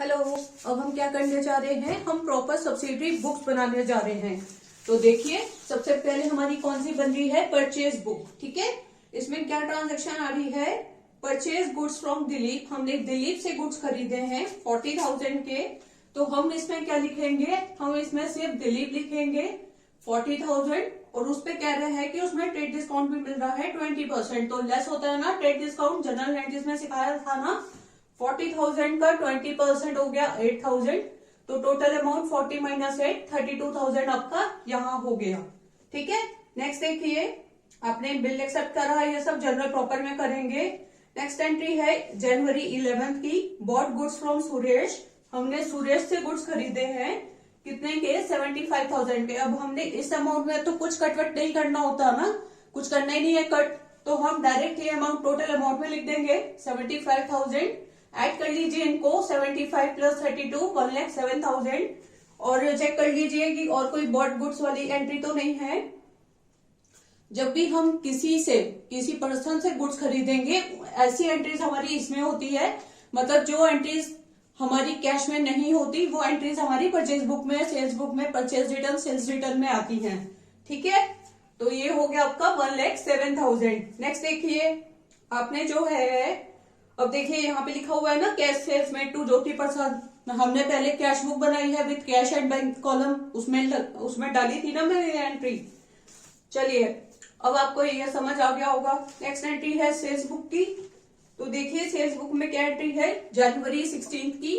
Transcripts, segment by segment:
Hello. अब हम क्या करने जा रहे हैं, हम प्रॉपर सब्सिडरी बुक्स बनाने जा रहे हैं। तो देखिए, सबसे पहले हमारी कौन सी बन रही है, परचेज बुक। ठीक है, इसमें क्या ट्रांजैक्शन आ रही है, परचेज गुड्स फ्रॉम दिलीप। हमने दिलीप से गुड्स खरीदे हैं 40,000 के। तो हम इसमें क्या लिखेंगे, हम इसमें सिर्फ दिलीप लिखेंगे 40,000। और उस पे कह रहे हैं कि उसमें ट्रेड डिस्काउंट भी मिल रहा है 20%। तो लेस होता है ना ट्रेड डिस्काउंट, जनरल एंट्रीज में सिखाया था ना। 40,000 का 20% हो गया 8,000। तो टोटल अमाउंट 40 माइनस 8 32,000 आपका यहाँ हो गया। ठीक है, नेक्स्ट देखिए, आपने बिल एक्सेप्ट करा, ये सब जनरल प्रॉपर में करेंगे। नेक्स्ट एंट्री है जनवरी 11 की, बॉट गुड्स फ्रॉम सुरेश। हमने सुरेश से गुड्स खरीदे हैं कितने के, 75,000 के। अब हमने इस अमाउंट में तो कुछ कटवट नहीं करना होता ना, कुछ करना ही नहीं है कट, तो हम डायरेक्ट ये अमाउंट टोटल अमाउंट में लिख देंगे 75,000। ऐड कर लीजिए इनको, 75 प्लस 32 1,07,000। और चेक कर लीजिए कि और कोई बॉट गुड्स वाली एंट्री तो नहीं है। जब भी हम किसी पर्सन से गुड्स खरीदेंगे, ऐसी एंट्रीज हमारी इसमें होती है। मतलब जो एंट्रीज हमारी कैश में नहीं होती, वो एंट्रीज हमारी परचेज बुक में, सेल्स बुक में, परचेज रिटर्न, सेल्स रिटर्न में आती हैं। ठीक है, तो ये हो गया आपका 1,07,000। नेक्स्ट देखिए, आपने जो है, अब देखिए यहाँ पे लिखा हुआ है ना, cash salesman to Jyoti Prasad. हमने पहले कैश बुक बनाई है with cash and bank column, उसमें डाली थी ना मैंने एंट्री। चलिए, अब आपको ये समझ आ गया होगा। नेक्स्ट एंट्री है सेल्स बुक की। तो देखिए, सेल्स बुक में क्या एंट्री है, जनवरी 16 की।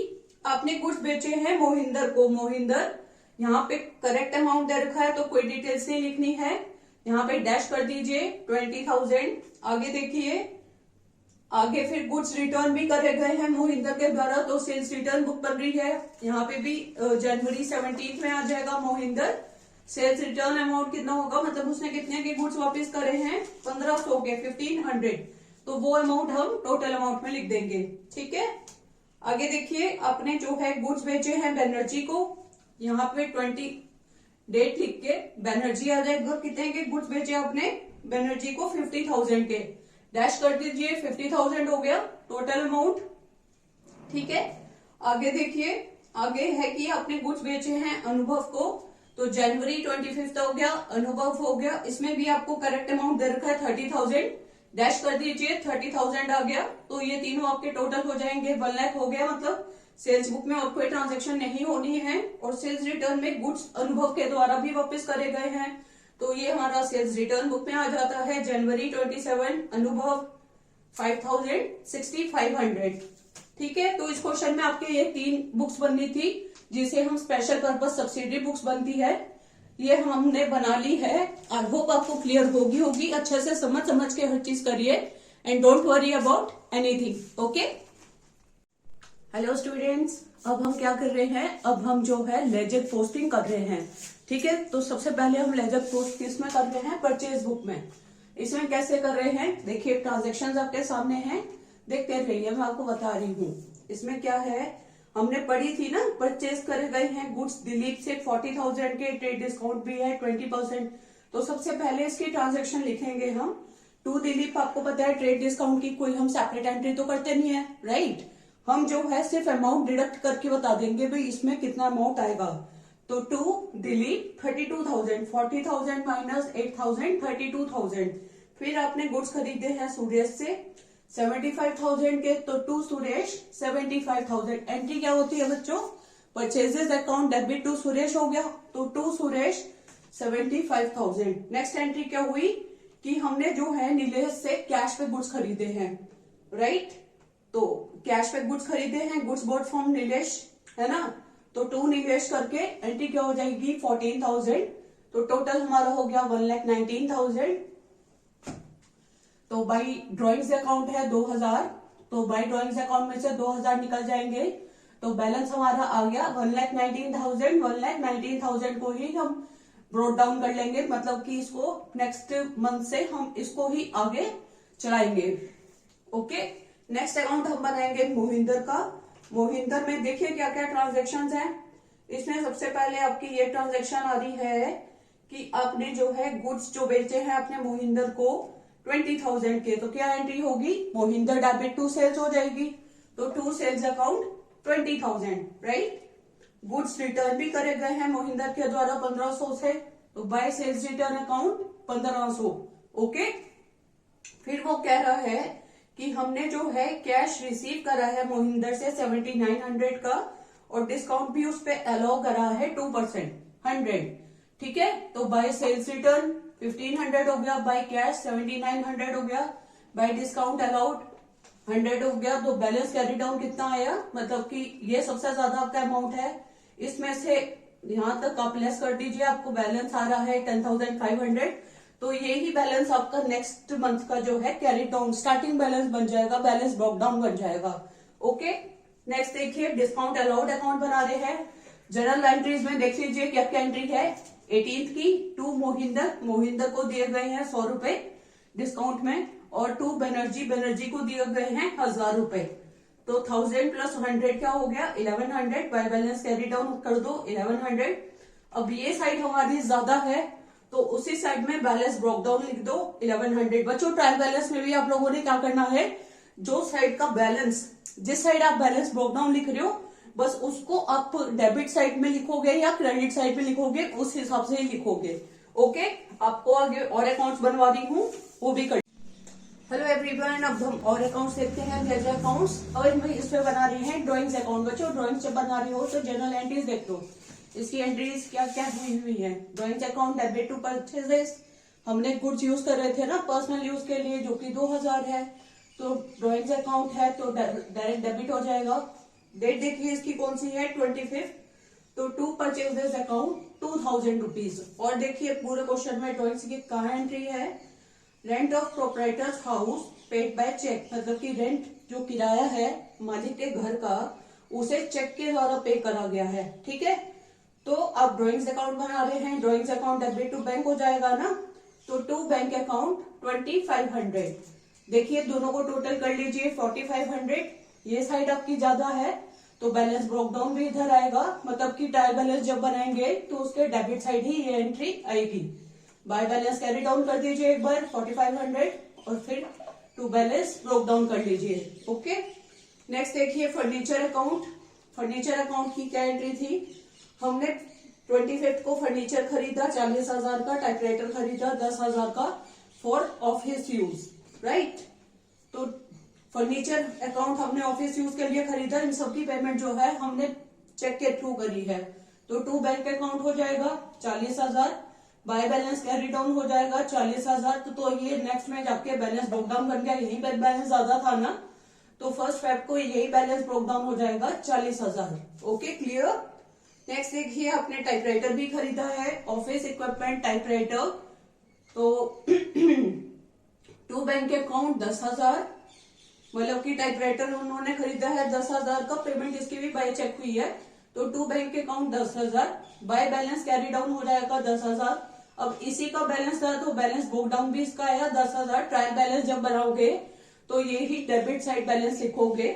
आपने गुड्स बेचे हैं मोहिंदर को। मोहिंदर, यहाँ पे करेक्ट अमाउंट दे रखा है तो कोई डिटेल्स नहीं लिखनी है, यहाँ पे डैश कर दीजिए 20,000। आगे देखिए, आगे फिर गुड्स रिटर्न भी करे गए हैं मोहिंदर के द्वारा, तो सेल्स रिटर्न बुक बन रही है। यहाँ पे भी जनवरी 17 में आ जाएगा मोहिंदर। सेल्स रिटर्न अमाउंट कितना होगा, मतलब उसने कितने के गुड्स वापस करे हैं, 1,500 के, 1,500। तो वो अमाउंट हम टोटल अमाउंट में लिख देंगे। ठीक है, आगे देखिए, आपने जो है गुड्स बेचे हैं बैनर्जी को, यहाँ पे 20 डेट लिख के बैनर्जी आ जाएगा। कितने के गुड्स बेचे आपने बैनर्जी को, 50,000 के। डैश कर दीजिए, 50,000 हो गया टोटल अमाउंट। ठीक है, आगे देखिए, आगे है कि आपने गुड्स बेचे हैं अनुभव को, तो जनवरी 25 हो गया, अनुभव हो गया। इसमें भी आपको करेक्ट अमाउंट दे रखा है 30,000। डैश कर दीजिए, 30,000 आ गया। तो ये तीनों आपके टोटल हो जाएंगे 1 लाख हो गया। मतलब सेल्स बुक में और कोई ट्रांजेक्शन नहीं होनी है। और सेल्स रिटर्न में गुड्स अनुभव के द्वारा भी वापस करे गए हैं, तो ये हमारा सेल्स रिटर्न बुक में आ जाता है। जनवरी 27 अनुभव 5,000 6,500। ठीक है, तो इस क्वेश्चन में आपके ये 3 बुक्स बननी थी, जिसे हम स्पेशल पर्पस सब्सिडरी बुक्स बनती है, ये हमने बना ली है। आई होप आपको क्लियर होगी। अच्छे से समझ के हर चीज करिए and don't worry about anything. Okay, hello students, अब हम क्या कर रहे हैं, अब हम जो है लेजर पोस्टिंग कर रहे हैं। ठीक है, तो सबसे पहले हम लेजर पोस्ट किसमें कर रहे हैं, परचेज बुक में। इसमें कैसे कर रहे हैं, देखिए ट्रांजेक्शन आपके सामने हैं, देखते रहिए, मैं आपको बता रही हूँ। इसमें क्या है, हमने पढ़ी थी ना, परचेज करे गए हैं गुड्स दिलीप से 40,000 के, ट्रेड डिस्काउंट भी है 20%। तो सबसे पहले इसकी ट्रांजेक्शन लिखेंगे हम टू दिलीप। आपको पता है ट्रेड डिस्काउंट की कोई हम सेपरेट एंट्री तो करते नहीं है, राइट। हम जो है सिर्फ अमाउंट डिडक्ट करके बता देंगे भाई इसमें कितना अमाउंट आएगा। तो टू दिलीप 32,000, 40,000 माइनस 8,000 32,000। फिर आपने गुड्स खरीदे हैं सुरेश से 75,000 के, तो टू सुरेश 75,000। एंट्री क्या होती है बच्चों, purchases account debit to Suresh हो गया, तो टू सुरेश 75,000। नेक्स्ट एंट्री क्या हुई कि हमने जो है नीलेश से कैश पे गुड्स खरीदे हैं, राइट। तो कैश पे गुड्स खरीदे हैं, गुड्स बॉट फ्रॉम नीलेश, है ना। तो टू नीलेश करके एंट्री क्या हो जाएगी 14,000। तो टोटल हमारा हो गया 1,19,000। तो बाई ड्रॉइंग्स अकाउंट है 2,000, तो बाई ड्रॉइंग्स अकाउंट में से 2,000 निकल जाएंगे, तो बैलेंस हमारा आ गया 1,19,000। 1,19,000 को ही हम ब्रोट डाउन कर लेंगे, मतलब कि इसको नेक्स्ट मंथ से हम इसको ही आगे चलाएंगे। ओके, नेक्स्ट अकाउंट हम बनाएंगे मोहिंदर का। मोहिंदर में देखिए क्या क्या ट्रांजेक्शन हैं। इसमें सबसे पहले आपकी ये ट्रांजेक्शन आ रही है कि आपने जो है गुड्स जो बेचे हैं अपने मोहिंदर को 20,000 के, तो क्या एंट्री होगी, मोहिंदर डेबिट टू सेल्स हो जाएगी। तो to sales account 20,000, right. Goods return भी करे गए हैं मोहिंदर के द्वारा 1500 से, तो by sales return account 1500। Okay, फिर वो कह रहा है कि हमने जो है कैश रिसीव करा है मोहिंदर से 7900 का, और डिस्काउंट भी उस पर अलाउ करा है 2%, 100। ठीक है, तो बाय सेल्स रिटर्न 1500 हो गया, बाय कैश 7900 हो गया, बाय डिस्काउंट अलाउड 100 हो गया। तो बैलेंस कैरी डाउन कितना आया, मतलब कि ये सबसे ज्यादा आपका अमाउंट है, इसमें से यहां तक आप लेस कर दीजिए, आपको बैलेंस आ रहा है 10,500। तो यही बैलेंस आपका नेक्स्ट मंथ का जो है कैरी डाउन स्टार्टिंग बैलेंस बन जाएगा, बैलेंस ब्रेक डाउन बन जाएगा। ओके, नेक्स्ट देखिए डिस्काउंट अलाउड अकाउंट बना रहे हैं। जनरल एंट्रीज में देख लीजिए क्या क्या एंट्री है। 18th की टू मोहिंदर को दिए गए हैं 100 रुपए डिस्काउंट में, और टू बनर्जी को दिए गए हैं 1000 रुपए। तो 1000 प्लस 100 क्या हो गया 1100, बाय बैलेंस कैरी डाउन कर दो 1100। अब ये साइड हमारी ज्यादा है, तो उसी साइड में बैलेंस ब्रेक डाउन लिख दो 1100। बच्चों ट्रायल बैलेंस में भी आप लोगों ने क्या करना है, जो साइड का बैलेंस, जिस साइड आप बैलेंस ब्रेक डाउन लिख रहे हो, बस उसको आप डेबिट साइड में लिखोगे या क्रेडिट साइड में लिखोगे, उस हिसाब से ही लिखोगे। ओके, आपको आगे और अकाउंट्स बनवा रही हूँ, वो भी कर। हेलो एवरीवन, अब हम और अकाउंट्स देखते हैं, लेजर अकाउंट्स। और मैं इस पे बना रही है ड्राइंग्स अकाउंट। बच्चों ड्राइंग्स जब बना रही हो तो जनरल एंट्रीज देख लो, इसकी एंट्रीज क्या क्या हुई है। Drawings account debit to purchases, हमने गुड्स यूज कर रहे थे ना पर्सनल यूज के लिए, जो कि 2000 है, तो ड्राइंग्स अकाउंट है तो डायरेक्ट डेबिट हो जाएगा। डेट देखिए इसकी कौन सी है 25th, तो टू परचेजेस अकाउंट 2000 रुपीज। और देखिए पूरे क्वेश्चन में ड्राइंग्स की कहाँ एंट्री है, rent of proprietor's house paid by cheque, मतलब कि रेंट जो किराया है मालिक के घर का, उसे चेक के द्वारा पे करा गया है। ठीक है, तो अब ड्राइंग्स अकाउंट बना रहे हैं। Drawings account debit to bank हो जाएगा ना, तो टू बैंक अकाउंट 2500। देखिए दोनों को टोटल कर लीजिए 4500। ये साइड आपकी ज्यादा है, तो बैलेंस ब्रेक डाउन भी इधर आएगा, मतलब कि ट्रायल बैलेंस जब बनाएंगे तो उसके डेबिट साइड ही ये एंट्री आएगी। बाय बैलेंस कैरी डाउन कर दीजिए एक बार 4500, और फिर टू बैलेंस ब्रेक डाउन कर लीजिए। ओके, नेक्स्ट देखिए फर्नीचर अकाउंट। फर्नीचर अकाउंट की क्या एंट्री थी, हमने 25th को फर्नीचर खरीदा 40,000 का, टाइपराइटर खरीदा 10,000 का फॉर ऑफिस यूज, राइट। तो फर्नीचर अकाउंट हमने ऑफिस यूज के लिए खरीदा, इन सबकी पेमेंट जो है हमने चेक के थ्रू करी है, तो टू बैंक अकाउंट हो जाएगा 40,000, बाय बैलेंस कैरी डाउन हो जाएगा 40,000। तो ये नेक्स्ट में जाके बैलेंस ब्रेक डाउन बन गया, यही पर बैलेंस ज्यादा था ना, तो 1 Feb को यही बैलेंस ब्रेक डाउन हो जाएगा 40,000। Okay, clear. नेक्स्ट देखिए आपने टाइपराइटर भी खरीदा है, ऑफिस इक्विपमेंट टाइपराइटर, तो टू बैंक अकाउंट 10,000, मतलब कि टाइपराइटर उन्होंने खरीदा है 10,000 का, पेमेंट इसकी भी बाय चेक हुई है, तो to bank account 10,000, by balance carry down हो जाएगा 10,000। अब इसी का बैलेंस था तो बैलेंस ब्रेक डाउन भी इसका आया 10,000। ट्रायल बैलेंस जब बनाओगे तो ये ही डेबिट साइड बैलेंस लिखोगे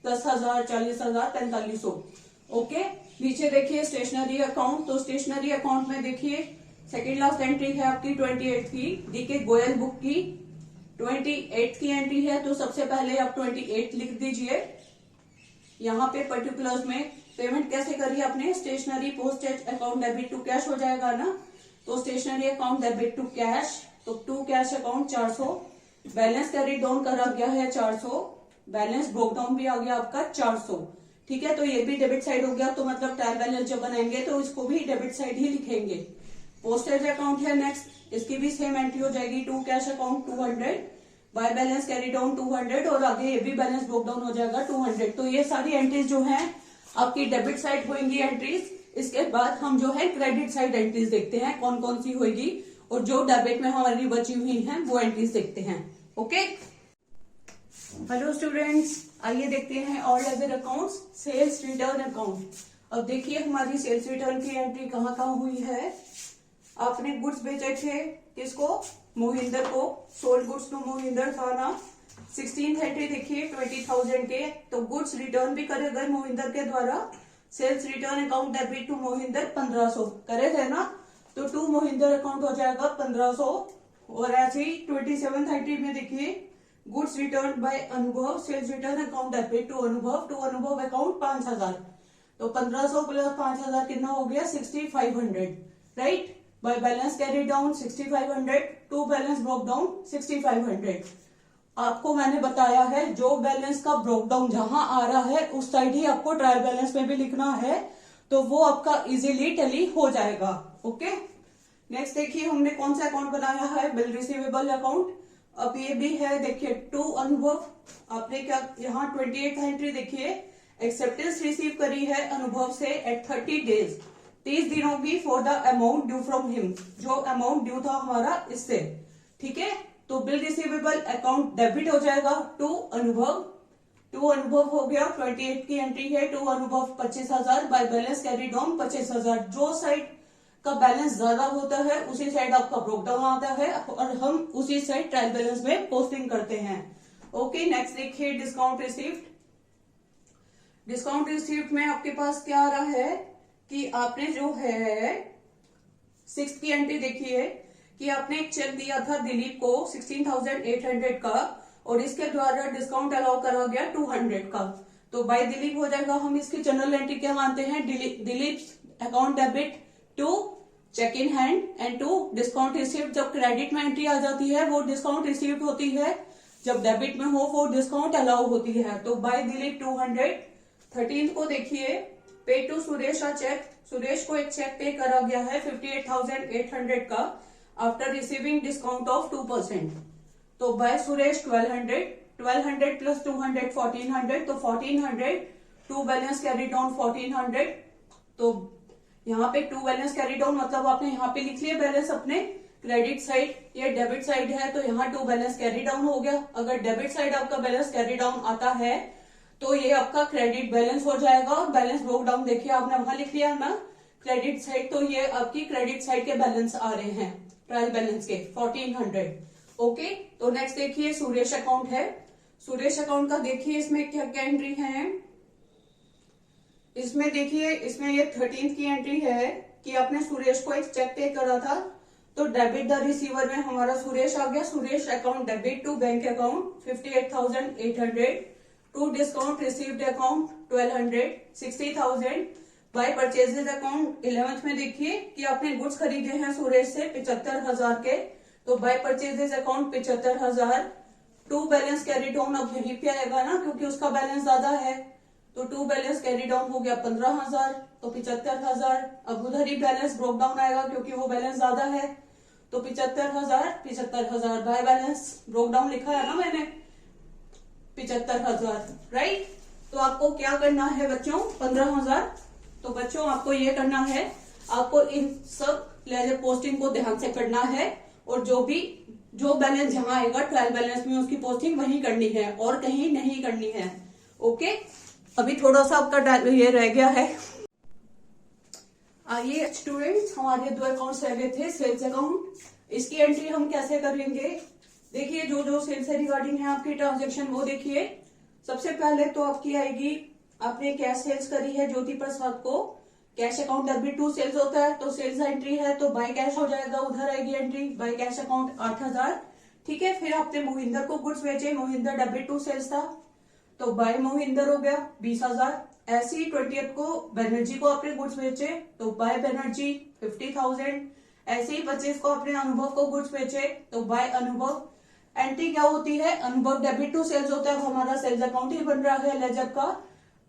10,000, 40,000, 4500। ओके, नीचे देखिए स्टेशनरी अकाउंट। तो स्टेशनरी अकाउंट में देखिए सेकेंड लास्ट एंट्री है आपकी 28th की, डीके गोयल बुक की 28th की एंट्री है, तो सबसे पहले आप 28 लिख दीजिए। यहाँ पे पर्टिकुलर्स में पेमेंट कैसे करी आपने, stationery postage account debit to cash हो जाएगा ना, तो stationery account debit to cash, तो to cash account 400, balance carry down करा गया है 400, बैलेंस ब्रेक डाउन भी आ गया आपका 400। ठीक है, तो ये भी डेबिट साइड हो गया, तो मतलब ट्रायल बैलेंस जब बनाएंगे तो इसको भी डेबिट साइड ही लिखेंगे। पोस्टेज अकाउंट है नेक्स्ट, इसकी भी सेम एंट्री हो जाएगी, to cash account 200, by balance carry down 200, और आगे ये भी बैलेंस ब्रेक डाउन हो जाएगा 200। तो ये सारी एंट्रीज जो है आपकी डेबिट साइड होंगी एंट्रीज। इसके बाद हम जो है क्रेडिट साइड एंट्रीज देखते हैं कौन कौन सी होगी, और जो डेबिट में हमारी बची हुई हैं वो एंट्रीज देखते हैं। ओके, हेलो स्टूडेंट्स, आइए देखते हैं और ledger accounts, sales return account. अब देखिए हमारी सेल्स रिटर्न की एंट्री कहाँ कहाँ हुई है। आपने गुड्स बेचे थे किसको, मोहिंदर को, सोल्ड गुड्स टू मोहिंदर था ना। 16th एंट्री देखिए 20,000 के, तो गुड्स रिटर्न भी करे गए मोहिंदर के द्वारा। Sales return account debit to Mohinder 1500 करे थे ना, तो टू मोहिंदर अकाउंट हो जाएगा 1500। और ऐसे ही 27th एंट्री में देखिए goods return by Anubhav, sales return account debit to Anubhav account 5000। तो 1500 प्लस 5000 कितना हो गया 6500, right. By balance carry down 6500, to balance brought down 6500। आपको मैंने बताया है जो बैलेंस का ब्रोक डाउन जहां आ रहा है उस साइड ही आपको ट्रायल बैलेंस में भी लिखना है, तो वो आपका इजीली टैली हो जाएगा। ओके, नेक्स्ट देखिए हमने कौन सा अकाउंट बनाया है, बिल रिसीवेबल अकाउंट। अब ये भी है, देखिए टू अनुभव। आपने क्या यहाँ 28 एंट्री देखिए, एक्सेप्टेंस रिसीव करी है अनुभव से एट 30 डेज, 30 दिनों की for the amount due from him, जो अमाउंट ड्यू था हमारा इससे, ठीक है। तो बिल रिसीवेबल अकाउंट डेबिट हो जाएगा टू अनुभव, टू अनुभव हो गया, 28 की एंट्री है, टू अनुभव 25,000 बाय बैलेंस कैरी डाउन 25,000। जो साइड का बैलेंस ज्यादा होता है उसी साइड आपका ब्रोक डाउन आता है और हम उसी साइड ट्रायल बैलेंस में पोस्टिंग करते हैं। ओके, नेक्स्ट देखिए डिस्काउंट रिसीव्ड। डिस्काउंट रिसीव्ड में आपके पास क्या आ रहा है कि आपने जो है 6 की एंट्री देखिए कि आपने एक चेक दिया था दिलीप को 16,800 का और इसके द्वारा डिस्काउंट अलाउ करा गया 200 का। तो बाय दिलीप हो जाएगा। हम इसकी जनरल एंट्री क्या मानते हैं, Dilip account debit to cheque in hand and to discount received. जब क्रेडिट में एंट्री आ जाती है वो डिस्काउंट रिसीव्ड होती है, जब डेबिट में हो वो डिस्काउंट अलाउ होती है। तो बाय दिलीप 200। 13 को देखिए, pay to Suresh a cheque, Suresh को एक चेक पे करा गया है 58,800 का आफ्टर रिसीविंग डिस्काउंट ऑफ 2%। तो बाय सुरेश 1200, 1200 प्लस 200 1400, तो 1400, टू बैलेंस कैरी डाउन 1400। तो यहाँ पे टू बैलेंस कैरी डाउन मतलब आपने यहाँ पे लिख लिया बैलेंस अपने क्रेडिट साइड, ये डेबिट साइड है तो यहाँ टू बैलेंस कैरी डाउन हो गया। अगर डेबिट साइड आपका बैलेंस कैरी डाउन आता है तो ये आपका क्रेडिट बैलेंस हो जाएगा। और बैलेंस ब्रोक डाउन देखिए आपने वहां लिख लिया ना क्रेडिट साइड, तो ये आपकी क्रेडिट साइड के बैलेंस आ रहे हैं ट्रायल बैलेंस के 1400। ओके, तो नेक्स्ट देखिए सुरेश अकाउंट है। सुरेश अकाउंट का देखिए इसमें क्या क्या एंट्री है, इसमें देखिए इसमें ये 13 की एंट्री है कि आपने सुरेश को एक चेक पे करा था, तो डेबिट द रिसीवर में हमारा सुरेश आ गया। Suresh account debit to bank account 58,800, to discount received account 1200, 60,000 by purchases account. 11th में देखिए कि आपने गुड्स खरीदे हैं सुरेश से 75,000 के, तो by purchases account 75,000। To balance carry down अब यहीं पे आएगा ना क्योंकि उसका बैलेंस ज्यादा है, तो टू बैलेंस कैरी डाउन हो गया 15,000, तो 75,000। अब उधर ही बैलेंस ब्रोक डाउन आएगा क्योंकि वो बैलेंस ज्यादा है, तो 75,000 बाय बैलेंस ब्रोक डाउन लिखा है ना मैंने 75,000, राइट। तो आपको क्या करना है बच्चों, 15,000। तो बच्चों आपको ये करना है, आपको इन सब लेजर पोस्टिंग को ध्यान से करना है और जो बैलेंस जहां आएगा ट्रायल बैलेंस में उसकी पोस्टिंग वहीं करनी है और कहीं नहीं करनी है। ओके, अभी थोड़ा सा आपका ये रह गया है। आइए स्टूडेंट्स, हमारे दो अकाउंट्स रह गए थे। सेल्स अकाउंट, इसकी एंट्री हम कैसे करेंगे, देखिए जो सेल्स से रिगार्डिंग है आपकी ट्रांजेक्शन वो देखिए। सबसे पहले तो आपकी आएगी, आपने कैश सेल्स करी है ज्योति प्रसाद को, cash account debit to sales होता है, तो सेल्स एंट्री है तो बाय कैश हो जाएगा, उधर आएगी एंट्री बाय कैश अकाउंट 8,000, ठीक है। फिर आपने मोहिंदर को गुड्स बेचे, मोहिंदर डेबिट टू सेल्स था तो बाय मोहिंदर हो गया 20,000। ऐसे ही 20th को बैनर्जी को आपने गुड्स बेचे तो बाय बैनर्जी 50,000। ऐसे ही 25 को आपने अनुभव को गुड्स बेचे तो बाय अनुभव। एंट्री क्या होती है, अनुभव डेबिट टू सेल्स होता है, हमारा सेल्स अकाउंट ही बन रहा है लेजर का,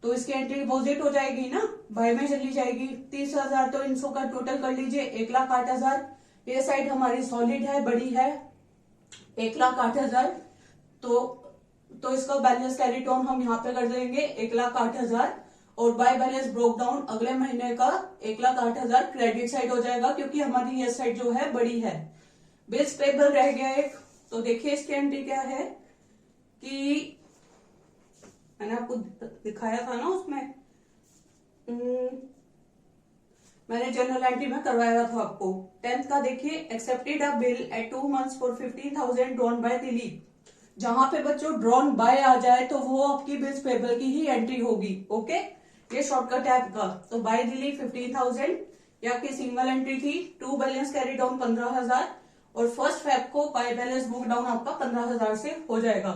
तो इसकी एंट्री डिपॉजिट हो जाएगी ना, बाय में चली जाएगी 30,000। तो इनको का टोटल कर लीजिए 1,08,000। ये साइड हमारी सॉलिड है, बड़ी है 1,08,000। तो इसका बैलेंस कैरी डाउन हम यहाँ पे कर देंगे 1,08,000 और बाय बैलेंस ब्रोक डाउन अगले महीने का 1,08,000 क्रेडिट साइड हो जाएगा क्योंकि हमारी ये साइड जो है बड़ी है। बिल्स पेबल रह गया एक, तो देखिए इसकी एंट्री क्या है कि मैंने आपको दिखाया था ना उसमें, मैंने जनरल एंट्री में करवाया था आपको। 10th का देखिए, accepted a bill eight 2 months for 15,000 drawn by Dilip. जहां पे बच्चों ड्रॉन बाय आ जाए तो वो आपकी बिल्स पेबल की ही एंट्री होगी। ओके, ये शॉर्टकट है आपका। तो बाय दिलीप 15,000 ये आपकी सिंगल एंट्री थी। टू बैलेंस कैरी डाउन 15,000 और 1 फेब को बाय बैलेंस बुक डाउन आपका 15,000 से हो जाएगा।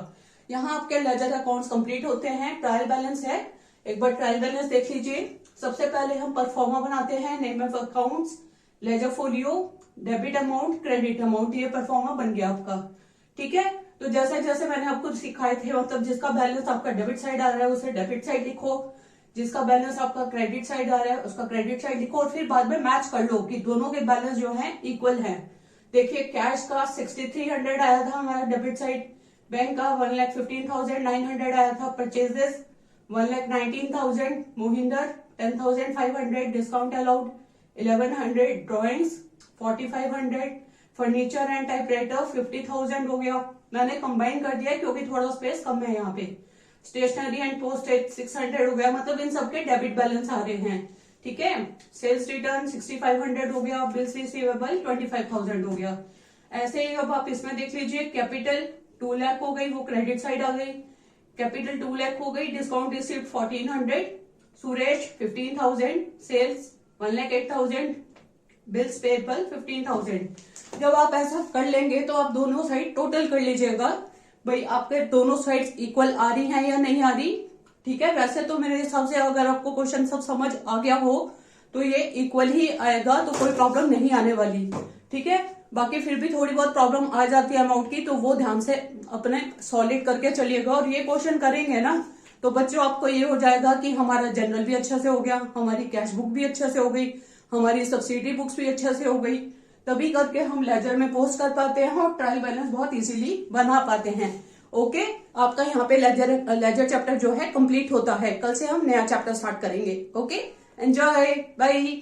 यहाँ आपके लेजर अकाउंट्स कंप्लीट होते हैं। ट्रायल बैलेंस है, एक बार ट्रायल बैलेंस देख लीजिए। सबसे पहले हम परफॉर्मा बनाते हैं, name of accounts, ledger folio, debit amount, credit amount, ये परफॉर्मा बन गया आपका। ठीक है, तो जैसे जैसे मैंने आपको सिखाए थे, मतलब जिसका बैलेंस आपका डेबिट साइड आ रहा है उसे डेबिट साइड लिखो, जिसका बैलेंस आपका क्रेडिट साइड आ रहा है उसका क्रेडिट साइड लिखो, और फिर बाद में मैच कर लो कि दोनों के बैलेंस जो है इक्वल है। देखिए कैश का 6300 आया था हमारा डेबिट साइड, बैंक का 1,15,900 आया था, purchases 1,19,000, Mohinder 10,500, discount allowed 1,100, drawings 4,500, furniture and typewriter 50,000 हो गया। मैंने कंबाइन कर दिया क्योंकि थोड़ा स्पेस कम है यहाँ पे। स्टेशनरी एंड पोस्टेज 600 हो गया, मतलब इन सबके डेबिट बैलेंस आ रहे हैं। ठीक है, सेल्स रिटर्न 6,500 हो गया, बिल्स रिसीवेबल 25,000 हो गया। ऐसे ही अब आप इसमें देख लीजिए, कैपिटल 2 लाख हो गई, वो क्रेडिट साइड आ गई, कैपिटल 2 लाख हो गई, discount received 1,400, Suresh 15,000, sales 1,08,000, bills payable 15,000। जब आप ऐसा कर लेंगे तो आप दोनों साइड टोटल कर लीजिएगा, भाई आपके दोनों साइड्स इक्वल आ रही हैं या नहीं आ रही। ठीक है, वैसे तो मेरे हिसाब से अगर आपको क्वेश्चन सब समझ आ गया हो तो ये इक्वल ही आएगा, तो कोई प्रॉब्लम नहीं आने वाली। ठीक है, बाकी फिर भी थोड़ी बहुत प्रॉब्लम आ जाती है अमाउंट की, तो वो ध्यान से अपने सॉलिड करके चलिएगा। और ये क्वेश्चन करेंगे ना तो बच्चों आपको ये हो जाएगा कि हमारा जनरल भी अच्छे से हो गया, हमारी कैश बुक भी अच्छे से हो गई, हमारी सब्सिडी बुक्स भी अच्छे से हो गई, तभी करके हम लेजर में पोस्ट कर पाते हैं और ट्रायल बैलेंस बहुत इजीली बना पाते हैं। ओके, आपका यहाँ पे लेजर चैप्टर जो है कंप्लीट होता है। कल से हम नया चैप्टर स्टार्ट करेंगे। Okay, enjoy, bye.